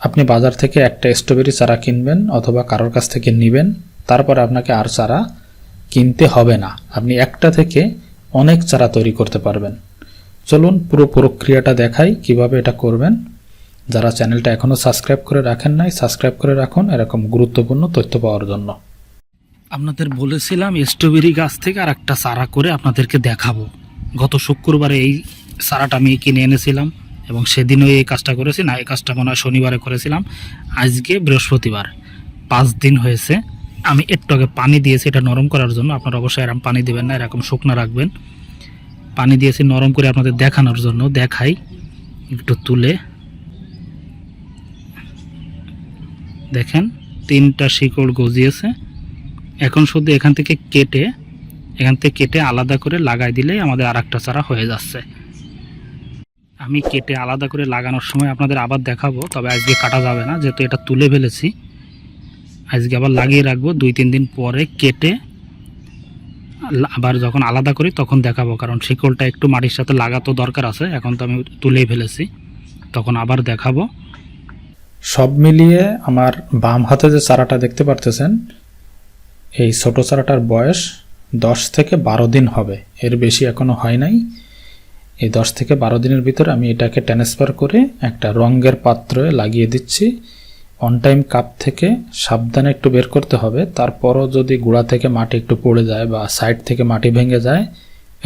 আপনি বাজার থেকে একটা স্ট্রবেরি চারা কিনবেন অথবা কারোর কাছ থেকে নেবেন, তারপরে আপনাকে আর চারা কিনতে হবে না। আপনি একটা থেকে অনেক চারা তৈরি করতে পারবেন। চলুন পুরো প্রক্রিয়াটা দেখাই কিভাবে এটা করবেন। যারা চ্যানেলটা এখনও সাবস্ক্রাইব করে রাখেন নাই, সাবস্ক্রাইব করে রাখুন এরকম গুরুত্বপূর্ণ তথ্য পাওয়ার জন্য। আপনাদের বলেছিলাম স্ট্রবেরি গাছ থেকে আর একটা চারা করে আপনাদেরকে দেখাবো। গত শুক্রবারে এই চারাটা আমি কিনে এনেছিলাম এবং সেদিনও এই কাজটা করেছি। না, এই কাজটা মনে হয় শনিবারে করেছিলাম, আজকে বৃহস্পতিবার, 5 দিন হয়েছে। আমি একটু আগে পানি দিয়েছি এটা নরম করার জন্য। আপনারা অবশ্যই এরকম পানি দিবেন না, এরকম শুকনো রাখবেন। পানি দিয়েছি নরম করে আপনাদের দেখানোর জন্য। দেখাই একটু তুলে, দেখেন 3টা শিকড় গজিয়েছে। এখন শুধু এখান থেকে কেটে আলাদা করে লাগাই দিলেই আমাদের আর একটা চারা হয়ে যাচ্ছে। আমি কেটে আলাদা করে লাগানোর সময় আপনাদের আবার দেখাবো, তবে আজকে কাটা যাবে না যেহেতু এটা তুলে ফেলেছি। আজকে আবার লাগিয়ে রাখবো, 2-3 দিন পরে কেটে আবার যখন আলাদা করি তখন দেখাবো, কারণ শিকড়টা একটু মাটির সাথে লাগাতো দরকার আছে। এখন তো আমি তুলেই ফেলেছি, তখন আবার দেখাবো। সব মিলিয়ে আমার বাম হাতে যে চারাটা দেখতে পারতেছেন, এই ছোট চারাটার বয়স 10 থেকে 12 দিন হবে, এর বেশি এখনো হয় নাই। এই 10 থেকে 12 দিনের ভিতরে আমি এটাকে ট্রান্সফার করে একটা রঙের পাত্রে লাগিয়ে দিচ্ছি। অন টাইম কাপ থেকে সাবধানে একটু বের করতে হবে। তারপরও যদি গোড়া থেকে মাটি একটু পড়ে যায় বা সাইড থেকে মাটি ভেঙে যায়,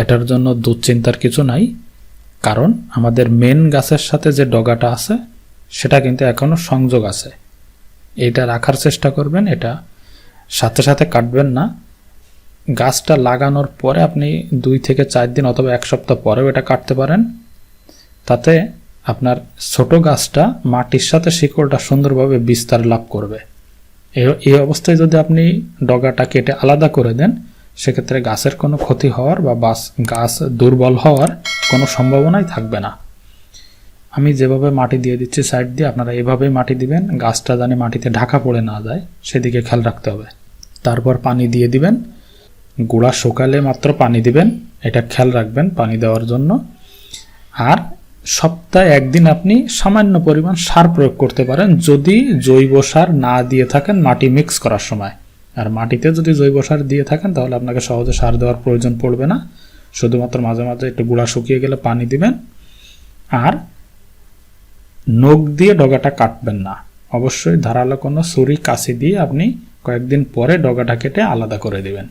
এটার জন্য দুশ্চিন্তার কিছু নাই, কারণ আমাদের মেন গাছের সাথে যে ডগাটা আছে সেটা কিন্তু এখনো সংযোগ আছে। এটা রাখার চেষ্টা করবেন, এটা সাথে সাথে কাটবেন না। গাছটা লাগানোর পরে আপনি 2 থেকে 4 দিন অথবা 1 সপ্তাহ পরেও এটা কাটতে পারেন। তাতে আপনার ছোট গাছটা মাটির সাথে শিকড়টা সুন্দরভাবে বিস্তার লাভ করবে। এই অবস্থায় যদি আপনি ডগাটা কেটে আলাদা করে দেন, সেক্ষেত্রে গাছের কোনো ক্ষতি হওয়ার বা গাছ দুর্বল হওয়ার কোনো সম্ভাবনাই থাকবে না। আমি যেভাবে মাটি দিয়ে দিচ্ছি সাইড দিয়ে, আপনারা এভাবেই মাটি দিবেন। গাছটা জানি মাটিতে ঢাকা পড়ে না যায় সেদিকে খেয়াল রাখতে হবে। তারপর পানি দিয়ে দিবেন, গোড়া শুকালে মাত্র পানি দিবেন, এটা খেয়াল রাখবেন পানি দেওয়ার জন্য। আর সপ্তাহে 1 দিন আপনি সামান্য পরিমাণ সার প্রয়োগ করতে পারেন, যদি জৈব সার না দিয়ে থাকেন মাটি মিক্স করার সময়। আর মাটিতে যদি জৈব সার দিয়ে থাকেন তাহলে আপনাকে সহজে সার দেওয়ার প্রয়োজন পড়বে না। শুধুমাত্র মাঝে মাঝে একটু গোড়া শুকিয়ে গেলে পানি দিবেন। আর নখ দিয়ে ডগাটা কাটবেন না, অবশ্যই ধারালো কোনো ছুরি কাঁচি দিয়ে আপনি কয়েকদিন পরে ডগাটা কেটে আলাদা করে দিবেন।